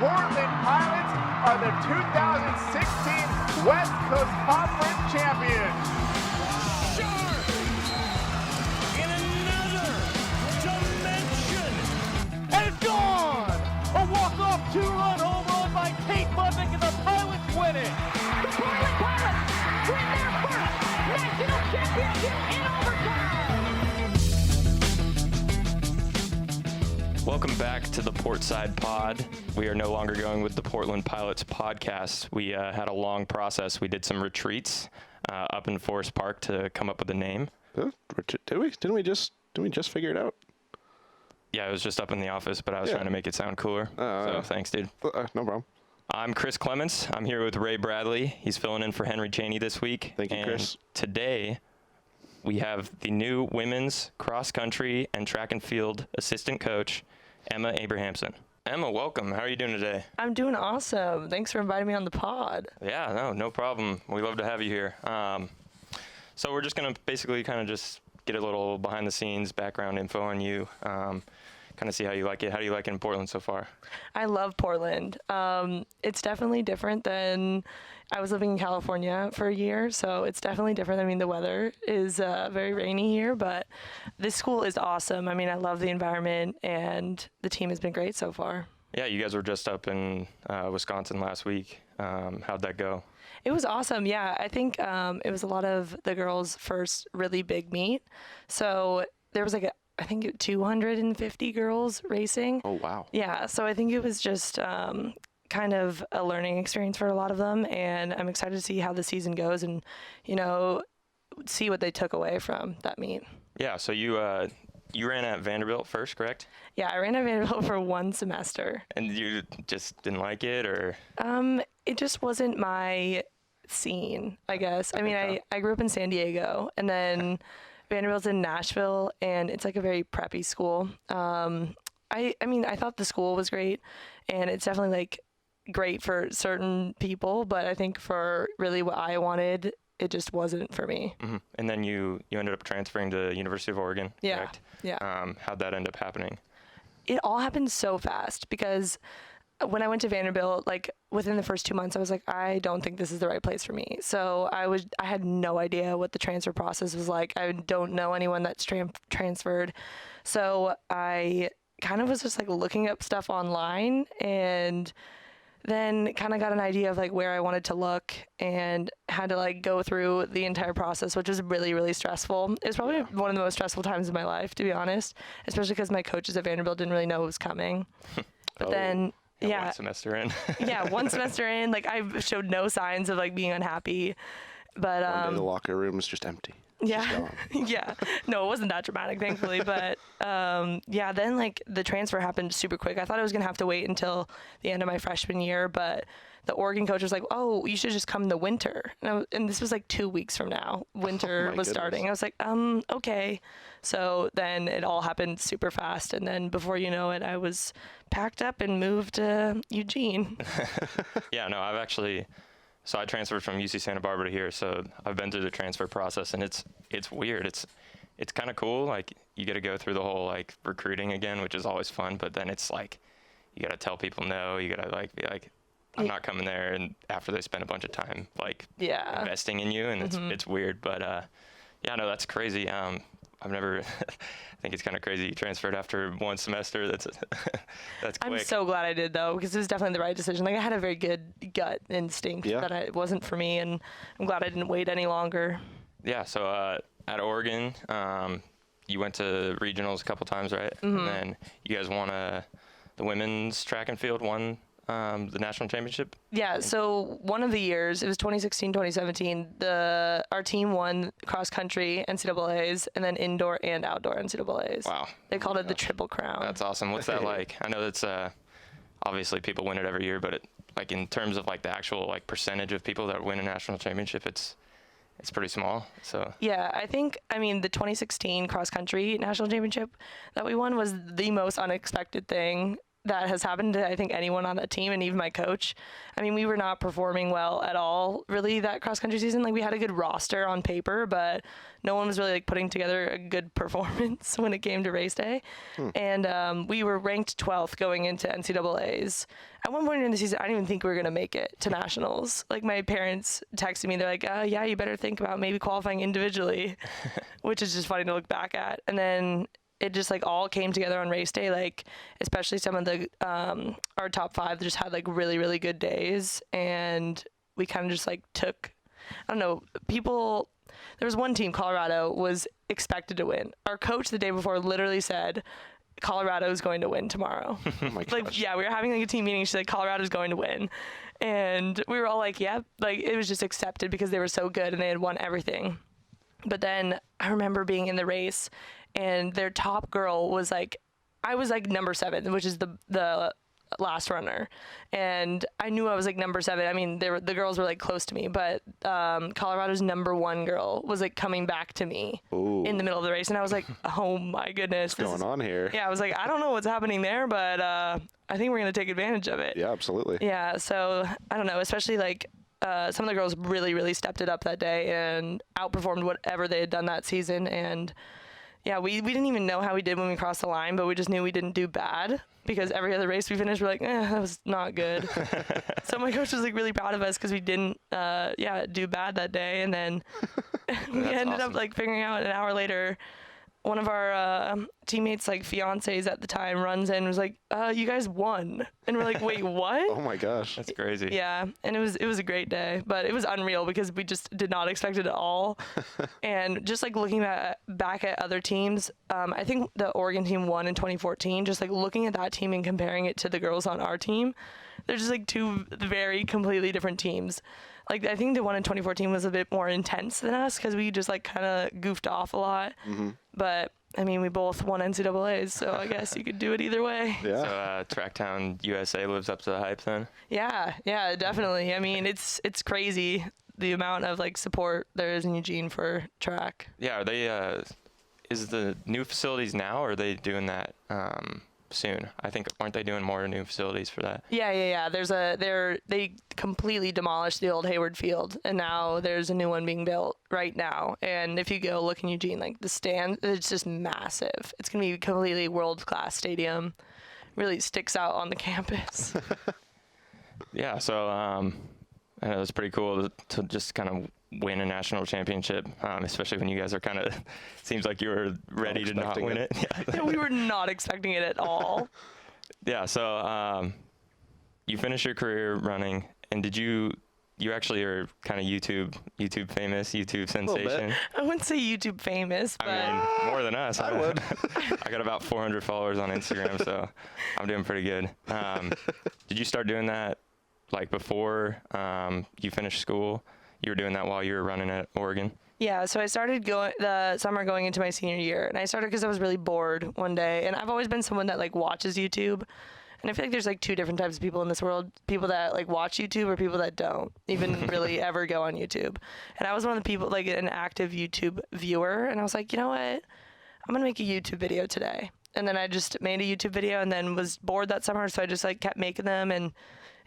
Portland Pilots are the 2016 West Coast Conference champions. Sharp! In another dimension! And it's gone! A walk-off two-run home run by Tate Budnick, and the Pilots win it. The Portland Pilots win their first national championship in overtime. Welcome back to the Portside Pod. We are no longer going with the Portland Pilots podcast. We had a long process. We did some retreats up in Forest Park to come up with a name. Did we? Didn't we just figure it out? Yeah, it was just up in the office, but I was trying to make it sound cooler. So thanks, dude. No problem. I'm Chris Clements. I'm here with Rae Bradley. He's filling in for Henry Cheney this week. Thank you, Chris. Today, we have the new women's cross country and track and field assistant coach, Emma Abrahamson. Emma, welcome. How are you doing today? I'm doing awesome. Thanks for inviting me on the pod. Yeah, no problem. We love to have you here. So we're just going to basically kind of just get a little behind the scenes background info on you, kind of see how you like it. How do you like it in Portland so far? I love Portland. It's definitely different than I was living in California for a year, so it's definitely different. I mean, the weather is very rainy here, but this school is awesome. I mean, I love the environment, and the team has been great so far. Yeah, you guys were just up in Wisconsin last week. How'd that go? It was awesome. Yeah, I think it was a lot of the girls' first really big meet. So there was like I think 250 girls racing. Oh, wow. Yeah, so I think it was just kind of a learning experience for a lot of them, and I'm excited to see how the season goes and, see what they took away from that meet. Yeah, so you ran at Vanderbilt first, correct? Yeah, I ran at Vanderbilt for one semester. And you just didn't like it, or? It just wasn't my scene, I guess. I mean, I grew up in San Diego, and then Vanderbilt's in Nashville, and it's like a very preppy school. I mean, I thought the school was great, and it's definitely like great for certain people, but I think for really what I wanted, it just wasn't for me. Mm-hmm. And then you ended up transferring to University of Oregon, correct? Yeah. How'd that end up happening? It all happened so fast because when I went to Vanderbilt, like within the first 2 months, I was like, I don't think this is the right place for me. So I had no idea what the transfer process was like. I don't know anyone that's transferred. So I kind of was just like looking up stuff online, and then kind of got an idea of like where I wanted to look, and had to like go through the entire process, which was really, really stressful. It was probably one of the most stressful times of my life, to be honest, especially because my coaches at Vanderbilt didn't really know what was coming. But then, one semester in. Yeah, one semester in, like I showed no signs of like being unhappy. But One day the locker room is just empty. Yeah. Yeah. No, it wasn't that dramatic, thankfully. But then like the transfer happened super quick. I thought I was going to have to wait until the end of my freshman year, but the Oregon coach was like, oh, you should just come in the winter. And this was like 2 weeks from now. Winter was starting. I was like, okay. So then it all happened super fast. And then before you know it, I was packed up and moved to Eugene. Yeah, no, So I transferred from UC Santa Barbara to here, so I've been through the transfer process, and it's weird. It's kind of cool. Like, you get to go through the whole like recruiting again, which is always fun. But then it's like you got to tell people no. You got to like be like, I'm not coming there, and after they spend a bunch of time like investing in you, and it's weird. But no, that's crazy. I've never. I think it's kind of crazy you transferred after one semester. That's quick. I'm so glad I did, though, because it was definitely the right decision. Like, I had a very good gut instinct that it wasn't for me, and I'm glad I didn't wait any longer. Yeah. So at Oregon, you went to regionals a couple times, right? Mm-hmm. And then you guys won the women's track and field won the national championship? Yeah, so one of the years, it was 2016, 2017, our team won cross country NCAAs and then indoor and outdoor NCAAs. Wow. They called it the Triple Crown. That's awesome. What's that like? I know that's obviously people win it every year, but like in terms of like the actual like percentage of people that win a national championship, it's pretty small. So yeah, I think the 2016 cross country national championship that we won was the most unexpected thing that has happened to, I think, anyone on that team, and even my coach. I mean, we were not performing well at all, really, that cross-country season. Like, we had a good roster on paper, but no one was really, like, putting together a good performance when it came to race day. And we were ranked 12th going into NCAAs. At one point in the season, I didn't even think we were going to make it to nationals. Like, my parents texted me. They're like, yeah, you better think about maybe qualifying individually, which is just funny to look back at. And then it just like all came together on race day, like especially some of the our top 5 just had like really, really good days, and we kind of just like took, I don't know, people. There was one team, Colorado, was expected to win. Our coach the day before literally said, Colorado's going to win tomorrow. Oh my gosh. Like, yeah, we were having like a team meeting. She's like, Colorado's going to win. And we were all like, yeah, like it was just accepted because they were so good and they had won everything. But then I remember being in the race, and their top girl was like, I was like number 7, which is the last runner. And I knew I was like number 7. I mean, the girls were like close to me, but Colorado's number 1 girl was like coming back to me in the middle of the race. And I was like, oh my goodness. What's going on here? Yeah, I was like, I don't know what's happening there, but I think we're going to take advantage of it. Yeah, absolutely. Yeah, so I don't know, especially like some of the girls really, really stepped it up that day and outperformed whatever they had done that season. And yeah, we didn't even know how we did when we crossed the line, but we just knew we didn't do bad because every other race we finished, we're like, that was not good. So my coach was like really proud of us because we didn't, do bad that day. And then we ended up like figuring out an hour later, one of our teammates, like fiancés at the time, runs in and was like, you guys won. And we're like, wait, what? Oh my gosh. That's crazy. Yeah, and it was a great day, but it was unreal because we just did not expect it at all. And just like looking back at other teams, I think the Oregon team won in 2014. Just like looking at that team and comparing it to the girls on our team, they're just like 2 very completely different teams. Like, I think the one in 2014 was a bit more intense than us because we just, like, kind of goofed off a lot. Mm-hmm. But, I mean, we both won NCAAs, so I guess you could do it either way. Yeah. So Tracktown USA lives up to the hype then? Yeah, definitely. I mean, it's crazy the amount of, like, support there is in Eugene for track. Yeah, are they, is the new facilities now, or are they doing that soon? I think, aren't they doing more new facilities for that? Yeah. They completely demolished the old Hayward Field, and now there's a new one being built right now. And if you go look in Eugene, like the stand, it's just massive. It's gonna be a completely world-class stadium. Really sticks out on the campus. Yeah, so I know it's pretty cool to just kind of win a national championship, especially when you guys are kind of, seems like you were ready to not win it. Yeah, we were not expecting it at all. Yeah, so you finished your career running, and did you actually are kind of YouTube famous, YouTube sensation? I wouldn't say YouTube famous, but I mean, more than us. I would. I got about 400 followers on Instagram, so I'm doing pretty good. Did you start doing that like before you finished school? You were doing that while you were running at Oregon? Yeah, so I started the summer going into my senior year, and I started because I was really bored one day, and I've always been someone that like watches YouTube, and I feel like there's like 2 different types of people in this world: people that like watch YouTube or people that don't even really ever go on YouTube. And I was one of the people, like an active YouTube viewer, and I was like, you know what, I'm gonna make a YouTube video today. And then I just made a YouTube video, and then was bored that summer, so I just like kept making them, and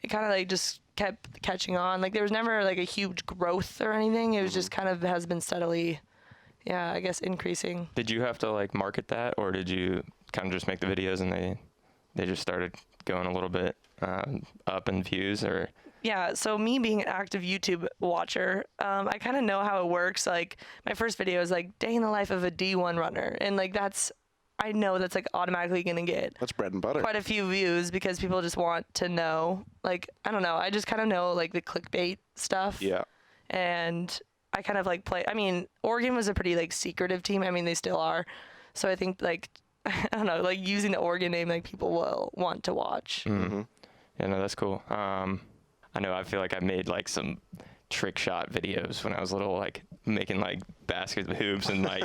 it kind of like just kept catching on. Like there was never like a huge growth or anything. It was just kind of has been steadily, I guess, increasing. Did you have to like market that, or did you kind of just make the videos and they just started going a little bit up in views? Or yeah, so me being an active YouTube watcher, I kind of know how it works. Like my first video is like day in the life of a D1 runner, and like I know that's like automatically gonna get That's bread and butter. quite a few views because people just want to know. Like, I don't know, I just kind of know like the clickbait stuff. Yeah. And I kind of like I mean, Oregon was a pretty like secretive team. I mean, they still are. So I think like, I don't know, like using the Oregon name, like people will want to watch. Mm-hmm. Yeah, no, that's cool. I know I feel like I made like some trick shot videos when I was little, like making like basket hoops and like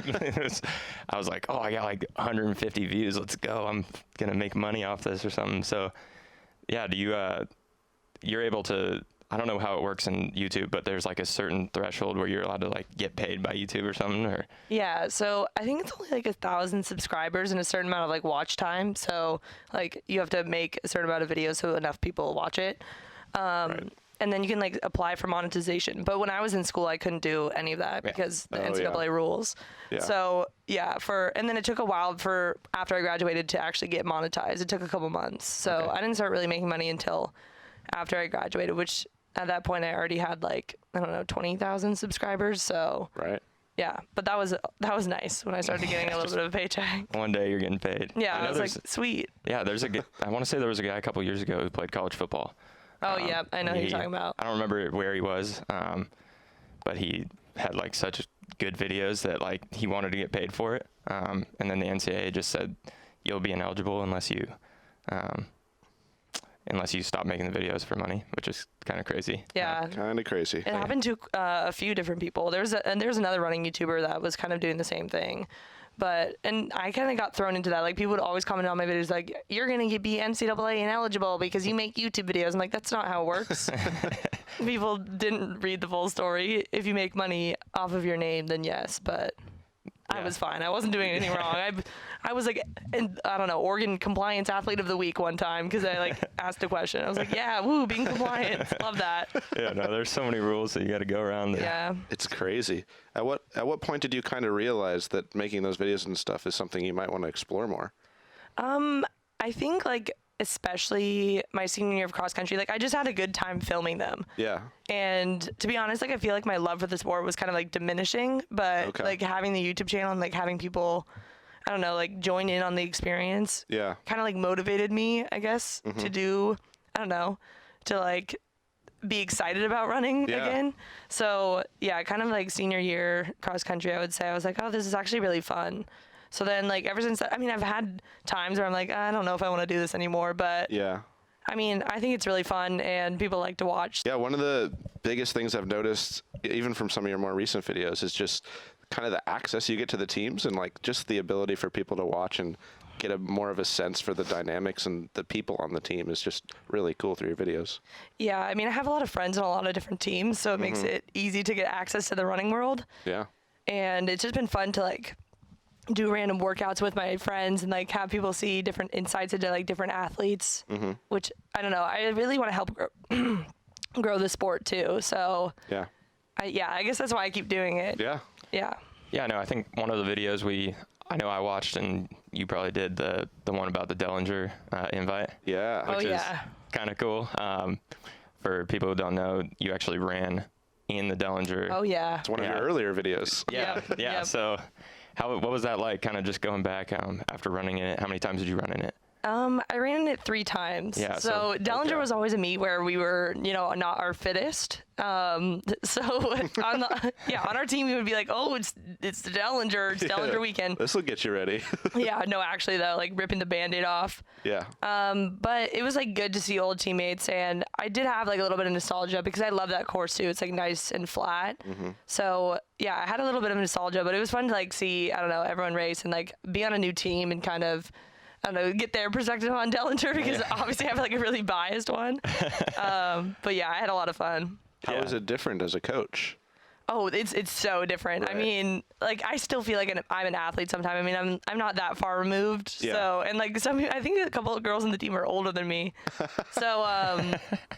I was like, oh, I got like 150 views, let's go, I'm gonna make money off this or something. So yeah, do you you're able to I don't know how it works in YouTube, but there's like a certain threshold where you're allowed to like get paid by YouTube or something, or Yeah, so I think it's only like 1,000 subscribers and a certain amount of like watch time. So like you have to make a certain amount of videos so enough people watch it. And then you can like apply for monetization. But when I was in school, I couldn't do any of that because the NCAA rules. Yeah. So yeah, and then it took a while for after I graduated to actually get monetized. It took a couple months. So I didn't start really making money until after I graduated, which at that point I already had like, I don't know, 20,000 subscribers. So Right. yeah, but that was nice when I started getting a little bit of a paycheck. one day you're getting paid. Yeah, I was like, sweet. Yeah, I want to say there was a guy a couple years ago who played college football. Oh, yeah, I know who you're talking about. I don't remember where he was, but he had like such good videos that like he wanted to get paid for it. And then the NCAA just said, you'll be ineligible unless you stop making the videos for money, which is kind of crazy. Yeah. Kind of crazy. It happened to a few different people. There's another running YouTuber that was kind of doing the same thing. And I kind of got thrown into that. Like, people would always comment on my videos like, you're going to be NCAA ineligible because you make YouTube videos. I'm like, that's not how it works. People didn't read the full story. If you make money off of your name, then yes. But I was fine. I wasn't doing anything wrong. I was like, I don't know, Oregon Compliance Athlete of the Week one time because I like asked a question. I was like, yeah, woo, being compliant. Love that. Yeah, no, there's so many rules that you got to go around. Yeah. It's crazy. At what point did you kind of realize that making those videos and stuff is something you might want to explore more? I think like especially my senior year of cross country, like I just had a good time filming them. Yeah. And to be honest, like I feel like my love for the sport was kind of like diminishing, but like having the YouTube channel and like having people, I don't know, like join in on the experience. Yeah. Kind of like motivated me, I guess, to do, I don't know, to like be excited about running again. So yeah, kind of like senior year cross country, I would say I was like, oh, this is actually really fun. So then like ever since that, I mean, I've had times where I'm like, I don't know if I want to do this anymore, but Yeah. I mean, I think it's really fun and people like to watch. Yeah, one of the biggest things I've noticed, even from some of your more recent videos, is just kind of the access you get to the teams and like just the ability for people to watch and get a more of a sense for the dynamics and the people on the team is just really cool through your videos. Yeah, I mean, I have a lot of friends on a lot of different teams, so it makes it easy to get access to the running world. Yeah. And it's just been fun to like do random workouts with my friends and like have people see different insights into like different athletes, which I don't know. I really want to help grow the sport too. So Yeah. I guess that's why I keep doing it. Yeah. Yeah. Yeah, no, I think one of the videos I know I watched, and you probably did, the one about the Dellinger invite. Yeah. Oh, yeah. Kind of cool. For people who don't know, you actually ran in the Dellinger. Oh, yeah. It's one of your earlier videos. Yeah, Yep, yeah. yep. So, what was that like? Kind of just going back after running in it. How many times did you run in it? I ran it 3 times. Yeah, So Dellinger was always a meet where we were, not our fittest. So on our team we would be like, oh, it's the Dellinger, it's Dellinger weekend. This will get you ready. Yeah, no, actually though, like ripping the Band-Aid off. Yeah. But it was like good to see old teammates, and I did have like a little bit of nostalgia because I love that course too. It's like nice and flat. So yeah, I had a little bit of nostalgia, but it was fun to like see, I don't know, everyone race and like be on a new team and kind of, I don't know, get their perspective on Dellinger because obviously I have like a really biased one. But yeah, I had a lot of fun. How is it different as a coach? Oh, it's so different. Right. I mean, like I still feel like I'm an athlete sometimes. I mean, I'm not that far removed. Yeah. So, and like I think a couple of girls on the team are older than me. So,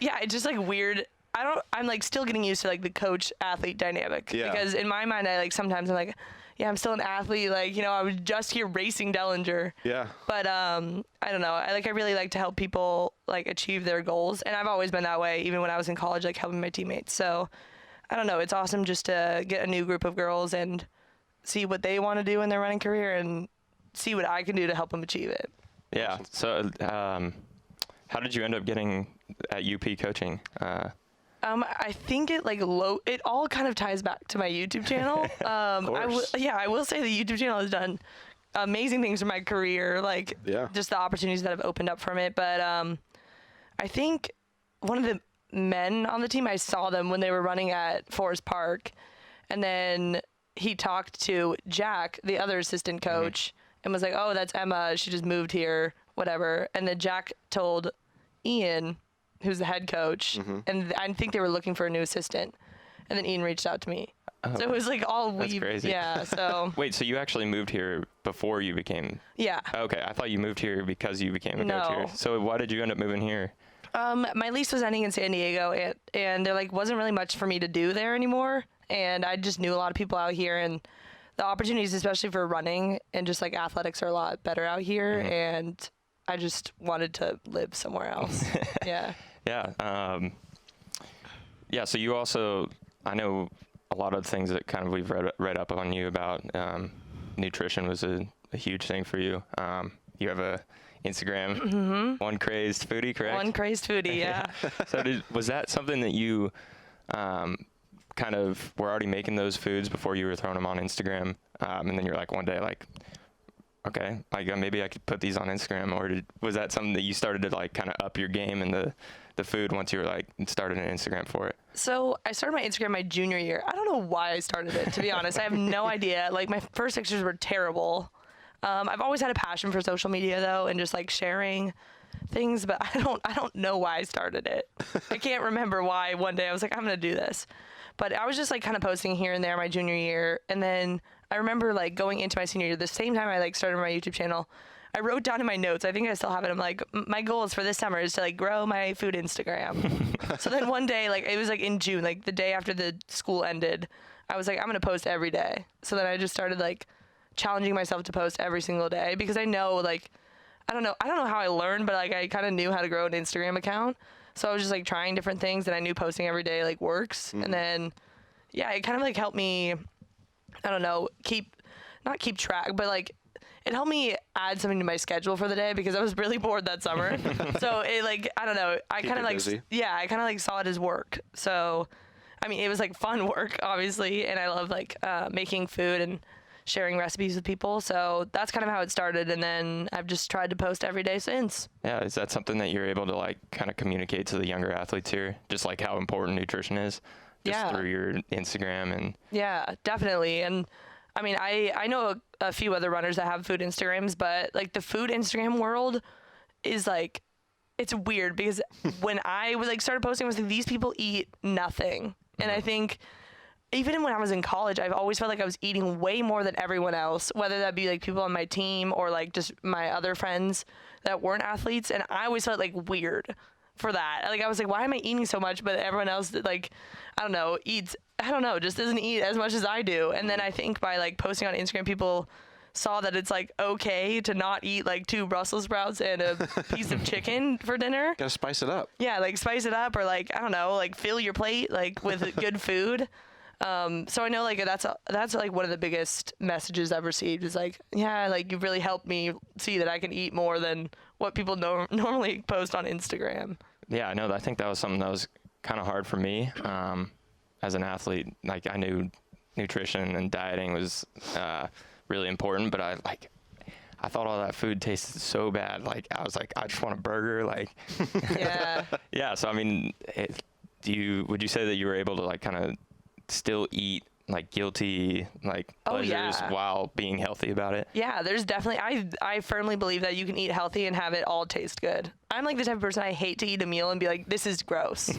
yeah, it's just like weird. I'm like still getting used to like the coach athlete dynamic because in my mind, sometimes I'm like, yeah, I'm still an athlete. Like, I was just here racing Dellinger. Yeah. But I don't know. I really like to help people like achieve their goals, and I've always been that way, even when I was in college, like helping my teammates. So I don't know. It's awesome just to get a new group of girls and see what they want to do in their running career and see what I can do to help them achieve it. Yeah. So, how did you end up getting at UP coaching? I think it all kind of ties back to my YouTube channel. I will say the YouTube channel has done amazing things for my career, like just the opportunities that have opened up from it. But I think one of the men on the team, I saw them when they were running at Forest Park, and then he talked to Jack, the other assistant coach, and was like, oh, that's Emma, she just moved here, whatever. And then Jack told Ian, who's the head coach, and I think they were looking for a new assistant, and then Ian reached out to me. So it was like That's crazy. Yeah. So Wait, so you actually moved here before you became? yeah. Okay, I thought you moved here because you became a coach here. No. So why did you end up moving here? My lease was ending in San Diego, and there like wasn't really much for me to do there anymore. And I just knew a lot of people out here, and the opportunities, especially for running and just like athletics, are a lot better out here. And I just wanted to live somewhere else. Yeah. Yeah. Yeah. So you also, I know a lot of things that kind of we've read up on you about. Nutrition was a huge thing for you. You have a Instagram, One Crazed Foodie, correct? One Crazed Foodie, yeah. So was that something that you kind of were already making those foods before you were throwing them on Instagram? And then you're like one day like, okay, like maybe I could put these on Instagram, or was that something that you started to like kind of up your game in the food once you were like started an Instagram for it? So I started my Instagram my junior year. I don't know why I started it, to be honest. I have no idea. Like my first pictures were terrible. I've always had a passion for social media though, and just like sharing things, but I don't know why I started it. I can't remember why one day I was like, I'm gonna do this. But I was just like kind of posting here and there my junior year, and then I remember like going into my senior year, the same time I like started my YouTube channel, I wrote down in my notes, I think I still have it, I'm like, my goal is for this summer is to like grow my food Instagram. So then one day, like it was like in June, like the day after the school ended, I was like, I'm gonna post every day. So then I just started like challenging myself to post every single day, because I know like, I don't know how I learned, but like I kind of knew how to grow an Instagram account. So I was just like trying different things, and I knew posting every day like works. And then, yeah, it kind of like helped me, I don't know, not keep track, but like it helped me add something to my schedule for the day, because I was really bored that summer. So it like, I don't know, I kind of like, busy. yeah, I kind of like saw it as work. So, I mean, it was like fun work, obviously. And I love like making food and sharing recipes with people. So that's kind of how it started. And then I've just tried to post every day since. Yeah, is that something that you're able to like kind of communicate to the younger athletes here? Just like how important nutrition is just through your Instagram and... Yeah, definitely. And I mean, I know a few other runners that have food Instagrams, but like the food Instagram world is like, it's weird, because when I was like started posting, I was like, these people eat nothing. And I think even when I was in college, I've always felt like I was eating way more than everyone else, whether that be like people on my team or like just my other friends that weren't athletes. And I always felt like weird for that. Like I was like, why am I eating so much? But everyone else like, I don't know, just doesn't eat as much as I do. And then I think by like posting on Instagram, people saw that it's like okay to not eat like 2 Brussels sprouts and a piece of chicken for dinner. Gotta spice it up. Yeah, like spice it up, or like, I don't know, like fill your plate like with good food. So I know like that's like one of the biggest messages I've received is like, yeah, like you've really helped me see that I can eat more than what people normally post on Instagram. Yeah, I know. I think that was something that was kind of hard for me as an athlete. Like I knew nutrition and dieting was really important, but I thought all that food tasted so bad. Like I was like, I just want a burger. Like, Yeah. yeah. So I mean, would you say that you were able to like kind of still eat like guilty like pleasures while being healthy about it? Yeah, there's definitely, I firmly believe that you can eat healthy and have it all taste good. I'm like the type of person, I hate to eat a meal and be like, this is gross.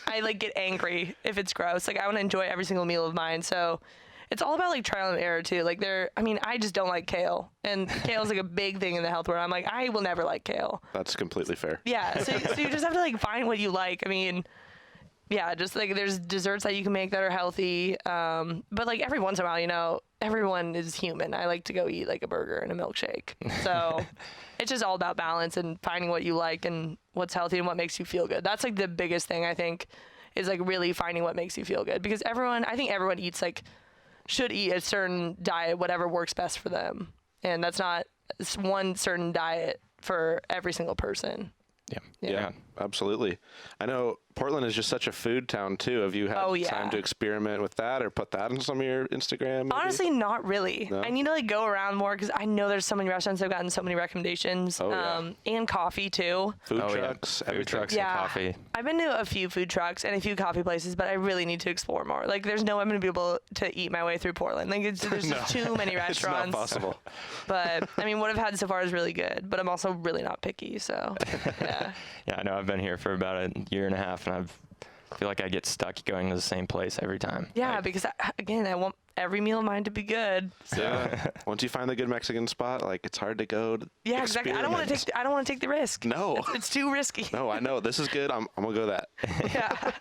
I like get angry if it's gross. Like I want to enjoy every single meal of mine. So it's all about like trial and error too. Like I just don't like kale, and kale is like a big thing in the health world. I'm like, I will never like kale. That's completely fair. Yeah. So you just have to like find what you like. I mean, yeah, just like there's desserts that you can make that are healthy. But like every once in a while, you know, everyone is human. I like to go eat like a burger and a milkshake. So it's just all about balance and finding what you like and what's healthy and what makes you feel good. That's like the biggest thing I think is like really finding what makes you feel good, because I think everyone eats should eat a certain diet, whatever works best for them. And that's not one certain diet for every single person. Yeah, Absolutely. I know Portland is just such a food town too. Have you had time to experiment with that or put that on some of your Instagram? Maybe? Honestly, not really. No? I need to like go around more because I know there's so many restaurants. I've gotten so many recommendations. And coffee too. Food trucks. Yeah. Food trucks and coffee. I've been to a few food trucks and a few coffee places, but I really need to explore more. Like, there's no way I'm going to be able to eat my way through Portland. Like, there's just too many restaurants. It's not possible. But, I mean, what I've had so far is really good, but I'm also really not picky, so, yeah. Yeah, I know. I've been here for about a year and a half, and I feel like I get stuck going to the same place every time. Yeah, because, I want every meal of mine to be good. So. Yeah. Once you find the good Mexican spot, like, it's hard to go to exactly. I don't want to take the risk. No. It's too risky. No, I know. This is good. I'm going to go that. Yeah.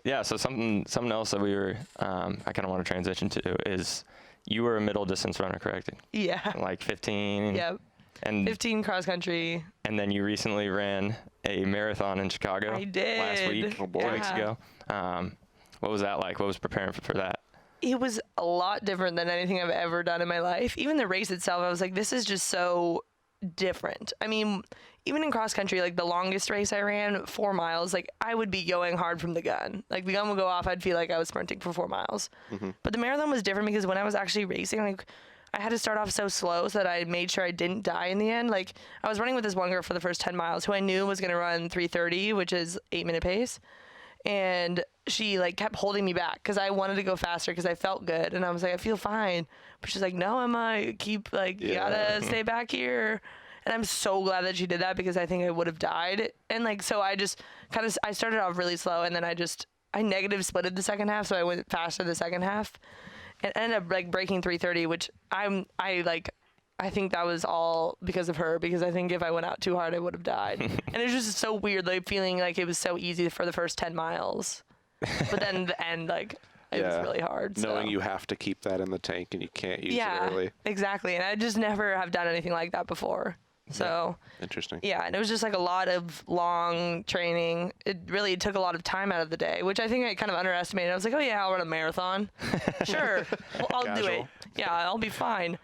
Yeah, so something else that we were, I kind of want to transition to is you were a middle distance runner, correct? Yeah. Like 15. Yep. And 15 cross country. And then you recently ran a marathon in Chicago. I did. Last week, 2 weeks ago. What was that like? What was preparing for that? It was a lot different than anything I've ever done in my life. Even the race itself, I was like, this is just so different. I mean, even in cross country, like the longest race I ran, 4 miles, like I would be going hard from the gun. Like the gun would go off, I'd feel like I was sprinting for 4 miles. Mm-hmm. But the marathon was different because when I was actually racing, like I had to start off so slow so that I made sure I didn't die in the end. Like I was running with this one girl for the first 10 miles who I knew was going to run 3:30, which is 8-minute pace. And she like kept holding me back because I wanted to go faster because I felt good. And I was like, I feel fine. But she's like, no, Emma, keep like, you gotta stay back here. And I'm so glad that she did that because I think I would have died. And like, so I just I started off really slow and then I negative splitted the second half. So I went faster the second half and ended up like breaking 3:30, which I think that was all because of her, because I think if I went out too hard, I would have died. And it was just so weird, like feeling like it was so easy for the first 10 miles. But then the end, like, it was really hard. Knowing you have to keep that in the tank and you can't use it early. Exactly. And I just never have done anything like that before. So interesting. Yeah, and it was just like a lot of long training. It really took a lot of time out of the day, which I think I kind of underestimated. I was like, oh yeah, I'll run a marathon. Sure, well, I'll do it. Yeah, I'll be fine.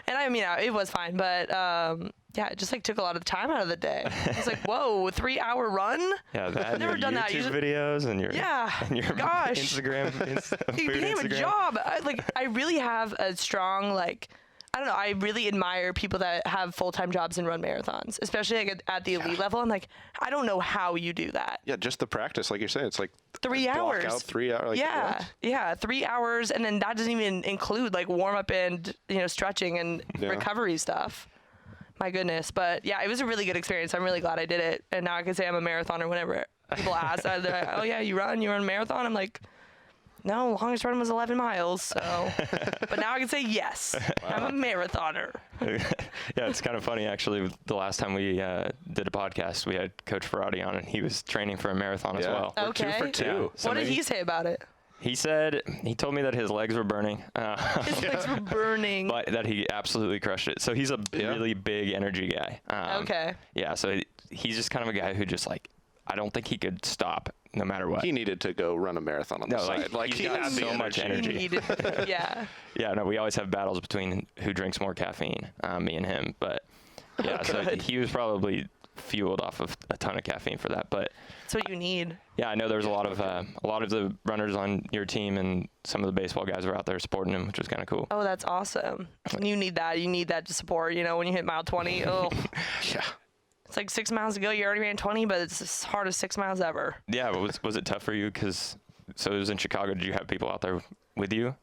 And I mean, it was fine, but yeah, it just like took a lot of time out of the day. I was like, whoa, 3-hour run? Yeah, that. I've never done that. YouTube videos and your Instagram. It became a job. I really have a strong I don't know. I really admire people that have full-time jobs and run marathons, especially like at the elite level. I'm like, I don't know how you do that. Yeah, just the practice, like you're saying, it's like 3 hours. Block out 3 hours. Like, yeah, 3 hours, and then that doesn't even include like warm up and stretching and recovery stuff. My goodness, but yeah, it was a really good experience. I'm really glad I did it, and now I can say I'm a marathoner whenever people ask. They're like, oh yeah, you run a marathon? I'm like, no, longest run was 11 miles. So, but now I can say yes, I'm a marathoner. Yeah, it's kind of funny actually. The last time we did a podcast, we had Coach Ferrati on, and he was training for a marathon as well. Okay. We're 2 for 2. Yeah. So what did he say about it? He told me that his legs were burning. His legs were burning. But that he absolutely crushed it. So he's a really big energy guy. Okay. Yeah, so he's just kind of a guy who just like, I don't think he could stop no matter what. He needed to go run a marathon on the side. Like he had so much energy. Yeah. Yeah, no, we always have battles between who drinks more caffeine, me and him. But yeah, so he was probably fueled off of a ton of caffeine for that. But that's what you need. Yeah, I know there's a lot of the runners on your team and some of the baseball guys were out there supporting him, which was kind of cool. Oh, that's awesome. You need that. You need that to support. When you hit mile 20, oh. Yeah. It's like 6 miles ago, you already ran 20, but it's the hardest 6 miles ever. Yeah, but was it tough for you? So it was in Chicago. Did you have people out there with you?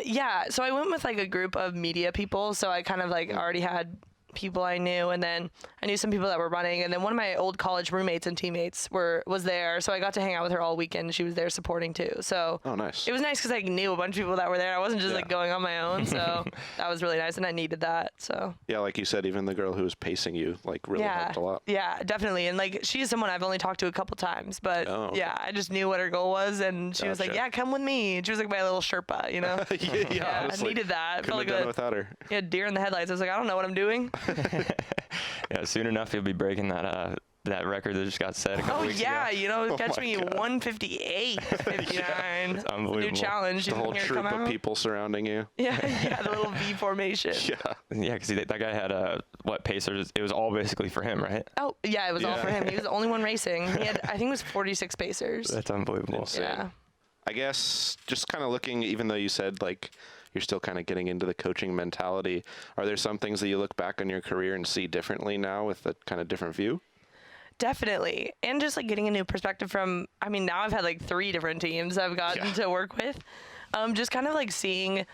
Yeah. So I went with like a group of media people. So I kind of like already had people I knew, and then I knew some people that were running, and then one of my old college roommates and teammates was there, so I got to hang out with her all weekend. She was there supporting too, so nice. It was nice because I knew a bunch of people that were there. I wasn't just like going on my own, so that was really nice, and I needed that. So yeah, like you said, even the girl who was pacing you like really helped a lot. Yeah, definitely, and like she's someone I've only talked to a couple times, but yeah, I just knew what her goal was, and she was like, "Yeah, come with me." And she was like my little Sherpa, yeah, I needed that. Couldn't have done it without her. Yeah, deer in the headlights. I was like, I don't know what I'm doing. Yeah, soon enough you'll be breaking that record that just got set a couple Oh weeks yeah, ago. you know, catch my me God. 158, 59. It's unbelievable. New challenge. The You whole didn't hear it troop come of out? people surrounding you. Yeah, yeah, the little V formation. Yeah. Yeah, because that guy had Pacers? It was all basically for him, right? Oh yeah, it was all Yeah. for him. He was the only one racing. He had, I think it was 46 Pacers. That's unbelievable. Insane. Yeah. I guess just kind of looking, even though you said like you're still kind of getting into the coaching mentality, are there some things that you look back on your career and see differently now with a kind of different view? Definitely. And just like getting a new perspective from, I mean, now I've had like 3 different teams I've gotten to work with. Just kind of like seeing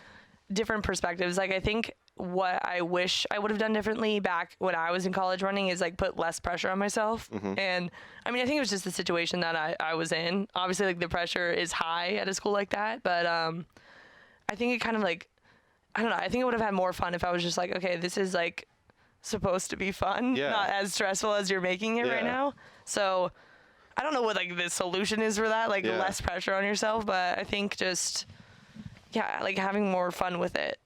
different perspectives. Like I think what I wish I would have done differently back when I was in college running is like put less pressure on myself. And I mean, I think it was just the situation that I was in. Obviously like the pressure is high at a school like that, but I think it kind of like, I don't know, I think I would have had more fun if I was just like, okay, this is like supposed to be fun, Yeah. not as stressful as you're making it right Yeah. now. So I don't know what like the solution is for that, like Yeah. less pressure on yourself, but I think just, yeah, like having more fun with it.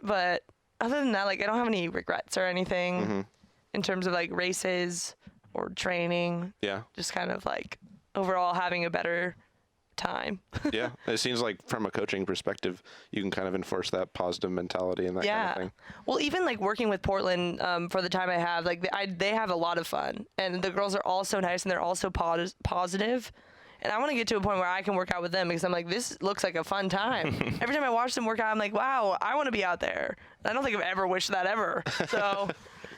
But other than that, like I don't have any regrets or anything in terms of like races or training, Yeah. just kind of like overall having a better time. Yeah. It seems like from a coaching perspective, you can kind of enforce that positive mentality and that kind of thing. Well, even like working with Portland for the time I have, like they have a lot of fun, and the girls are all so nice and they're all so positive. And I want to get to a point where I can work out with them because I'm like, this looks like a fun time. Every time I watch them work out, I'm like, wow, I want to be out there. And I don't think I've ever wished that ever. So,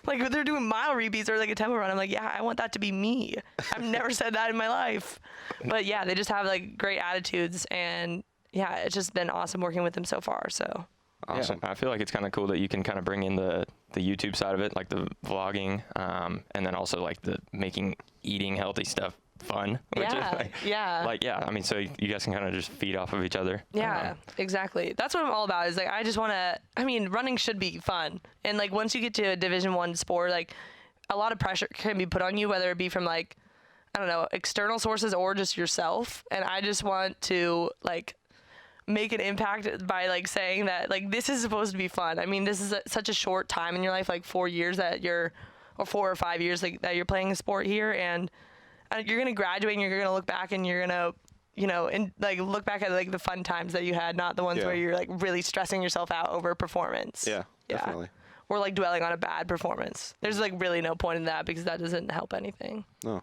like, if they're doing mile repeats or like a tempo run, I'm like, yeah, I want that to be me. I've never said that in my life. But yeah, they just have like great attitudes, and yeah, it's just been awesome working with them so far. So. Awesome. Yeah, I feel like it's kind of cool that you can kind of bring in the YouTube side of it, like the vlogging, and then also like the eating healthy stuff fun. Which Yeah, is like, yeah. Like, yeah, I mean, so you guys can kind of just feed off of each other. Yeah, exactly. That's what I'm all about. Is like I just want to. I mean, running should be fun, and like once you get to a Division I sport, like a lot of pressure can be put on you, whether it be from like I don't know external sources or just yourself. And I just want to like make an impact by like saying that like this is supposed to be fun. I mean, this is such a short time in your life, like 4 years that you're, or 4 or 5 years like that you're playing a sport here, and you're gonna graduate and you're gonna look back and you're gonna, you know, and like look back at like the fun times that you had, not the ones Yeah. where you're like really stressing yourself out over performance. Yeah, definitely. Or like dwelling on a bad performance. There's like really no point in that because that doesn't help anything. No.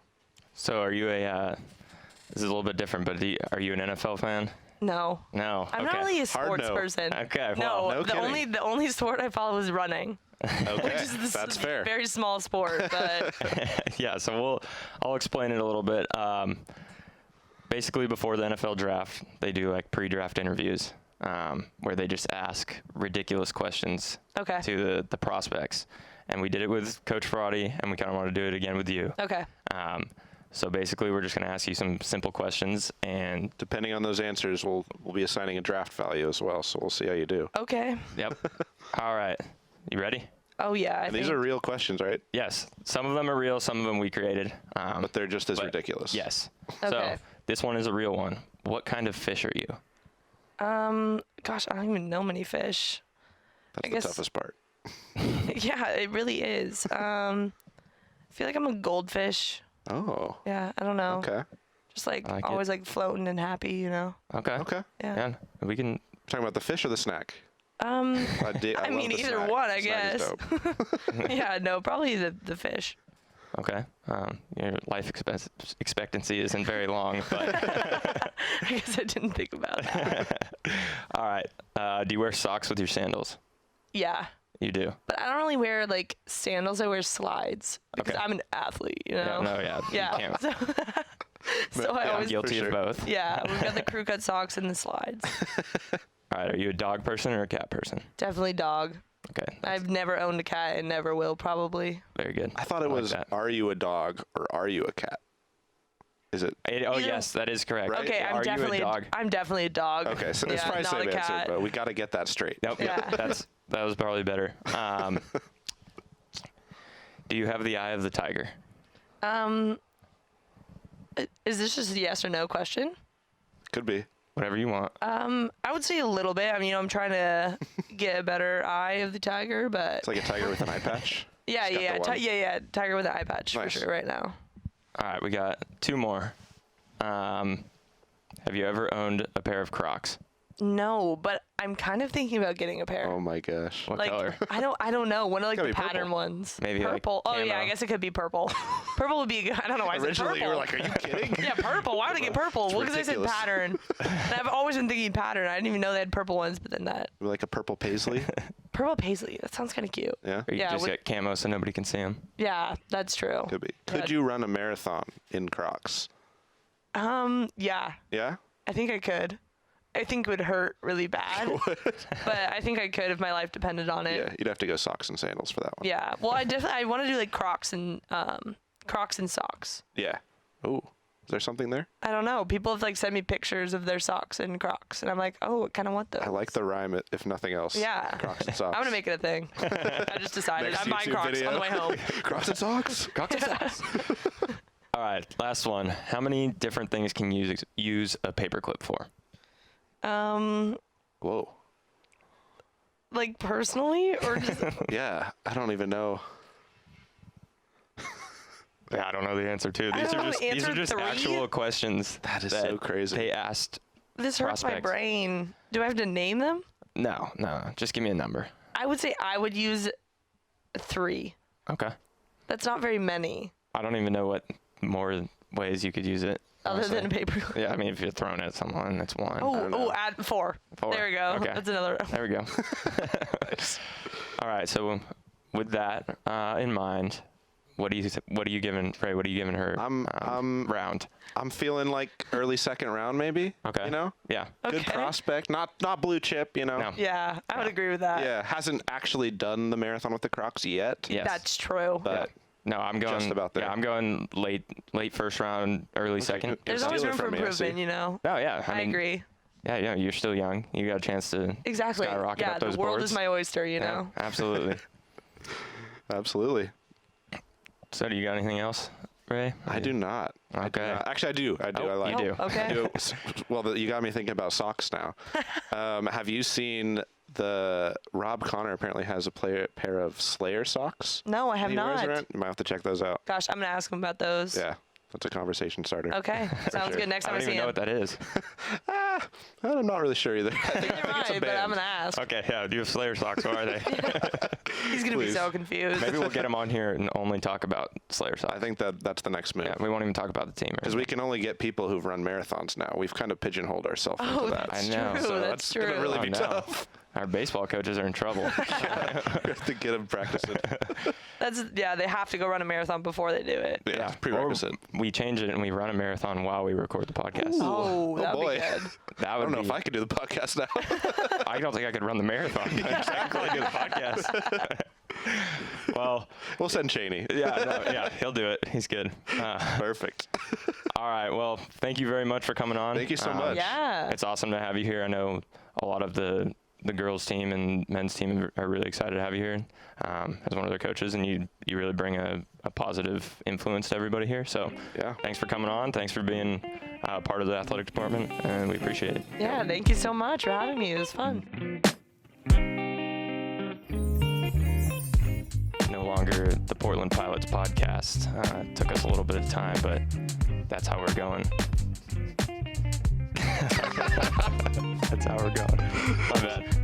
So are you this is a little bit different, but are you an NFL fan? No. No. I'm okay. not really a Hard sports no. person. Okay, No, well, no the kidding. only sport I follow is running. Okay. This That's fair. Very small sport, but Yeah, so I'll explain it a little bit. Basically, before the NFL draft, they do like pre-draft interviews where they just ask ridiculous questions Okay. to the prospects. And we did it with Coach Fraudy, and we kind of want to do it again with you. okay. So basically, we're just going to ask you some simple questions, and Depending on those answers, we'll be assigning a draft value as well. So we'll see how you do. Okay. yep. All right. You ready? Oh yeah. And these are real questions, right? Yes. Some of them are real, some of them we created. But they're just as but ridiculous. Yes. Okay. So this one is a real one. What kind of fish are you? Gosh, I don't even know many fish. That's I the guess- toughest part. Yeah, it really is. I feel like I'm a goldfish. Oh. Yeah, I don't know. Okay. Just like I like it. always like floating and happy, you know. Okay. Okay. Yeah. Yeah. We can. Talking about the fish or the snack? I I mean, love the either snack. one, I Snack is guess. dope. Yeah, no, probably the fish. Okay. Your life expectancy isn't very long, but I guess I didn't think about that. all right. Do you wear socks with your sandals? Yeah. You do. But I don't really wear like sandals. I wear slides because Okay. I'm an athlete, you know. Yeah. No. Yeah. Yeah. You can't. So I Yeah, always Guilty For of sure. both. yeah, we've got the crew cut socks and the slides. All right. Are you a dog person or a cat person? Definitely dog. Okay. I've never owned a cat and never will probably. Very good. I thought it like was, that. are you a dog or are you a cat? Is it? Oh Either- yes, that is correct. Right? Okay, Are you a dog? I'm definitely a dog. Okay, so it's yeah, probably the not same a answer, cat. but we got to get that straight. Yep. Yeah. That was probably better. Do you have the eye of the tiger? Is this just a yes or no question? Could be. Whatever you want. I would say a little bit. I mean, I'm trying to get a better eye of the tiger, but It's like a tiger with an eye patch. yeah, It's got yeah, the one. yeah, tiger with an eye patch Nice. for sure right now. All right, we got 2 more. Have you ever owned a pair of Crocs? No, but I'm kind of thinking about getting a pair. Oh my gosh. What like color? I don't know. One of like Gotta the be purple. pattern ones. Maybe, like, purple. Oh yeah, camo. I guess it could be purple. Purple would be good. I don't know why I said Originally, purple. you were like, "Are you kidding?" Yeah, purple. Why would I get purple? Well, because I said ridiculous. pattern. And I've always been thinking pattern. I didn't even know they had purple ones, but then that Like a purple paisley. purple paisley. That sounds kind of cute. Yeah, Or you Yeah, just would- get camo so nobody can see them? Yeah, that's true. could be. Could you run a marathon in Crocs? Yeah, Yeah. I think I could. I think it would hurt really bad, but I think I could if my life depended on it. Yeah, you'd have to go socks and sandals for that one. Yeah. Well, I want to do like Crocs and socks. Yeah. Ooh, is there something there? I don't know. People have like sent me pictures of their socks and Crocs, and I'm like, oh, I kind of want those. I like the rhyme, if nothing else. Yeah. Crocs and socks. I'm gonna make it a thing. I just decided Next I'm buying YouTube Crocs video. on the way home. Crocs and socks. Crocs and socks. All right, last one. How many different things can you use a paperclip for? Whoa. Like personally, or just Yeah, I don't even know. Yeah, I don't know the answer to. I These don't are know, just these are answer just 3? actual questions. That is so crazy. They asked. this hurts my Prospects. brain. Do I have to name them? No. Just give me a number. I would say I would use 3. Okay. That's not very many, I don't even know what more ways you could use it. other honestly. than paper. Yeah, I mean, if you're throwing it at someone, that's one. Oh, add 4. 4. There we go. Okay. That's another. There we go. All right. So with that in mind, what are you giving Rae? What are you giving her? Round. I'm feeling like early second round, maybe. Okay. You know, Yeah. good Okay. prospect. Not blue chip. You know. No. Yeah, I would agree with that. Yeah, hasn't actually done the marathon with the Crocs yet. Yes. That's true. But No, I'm going Just about there. Yeah, I'm going late first round, early second. good. There's Steal always it room for from me, I see. improvement, you know. Oh yeah, I mean, agree. Yeah, you're still young. You got a chance to Exactly. skyrocket Yeah, up those the world boards. is my oyster, you Yeah, know. absolutely. Absolutely. So, do you got anything else, Rae? I do not. I do Okay. not. Actually, I do. I do. Oh, I like. you do. Okay. I do. Well, you got me thinking about socks now. Have you seen the Rob Connor apparently has a pair of Slayer socks? No, I have that he wears not. around? You might have to check those out. Gosh, I'm gonna ask him about those. Yeah, that's a conversation starter. Okay, sounds sure. good. Next I time I don't see even know him. what that is. I'm not really sure either. I think Neither it's a am I, but band. I'm gonna ask. Okay, yeah. Do you have Slayer socks? What are they? He's gonna be Please. so confused. Maybe we'll get him on here and only talk about Slayer socks. I think that's the next move. Yeah, we won't even talk about the team. Because we can only get people who've run marathons now. We've kind of pigeonholed ourselves Oh, into that. I know. true. So That's gonna true. really Oh, be no. tough. Our baseball coaches are in trouble. We have to get them practicing. They have to go run a marathon before they do it. Yeah, prerequisite. Or we change it and we run a marathon while we record the podcast. Oh, that'd boy. be good. That I would don't know be, if I could do the podcast now. I don't think I could run the marathon. I can't really do the podcast. Well, We'll send Cheney. yeah, he'll do it. He's good. Perfect. All right. Well, thank you very much for coming on. Thank you so much. Yeah. It's awesome to have you here. I know a lot of the girls team and men's team are really excited to have you here as one of their coaches, and you really bring a positive influence to everybody here. So Yeah. thanks for coming on. Thanks for being part of the athletic department, and we appreciate it. Yeah, thank you so much for having me. It was fun. No longer the Portland Pilots podcast. Took us a little bit of time, but that's how we're going. That's how we're going. My bad.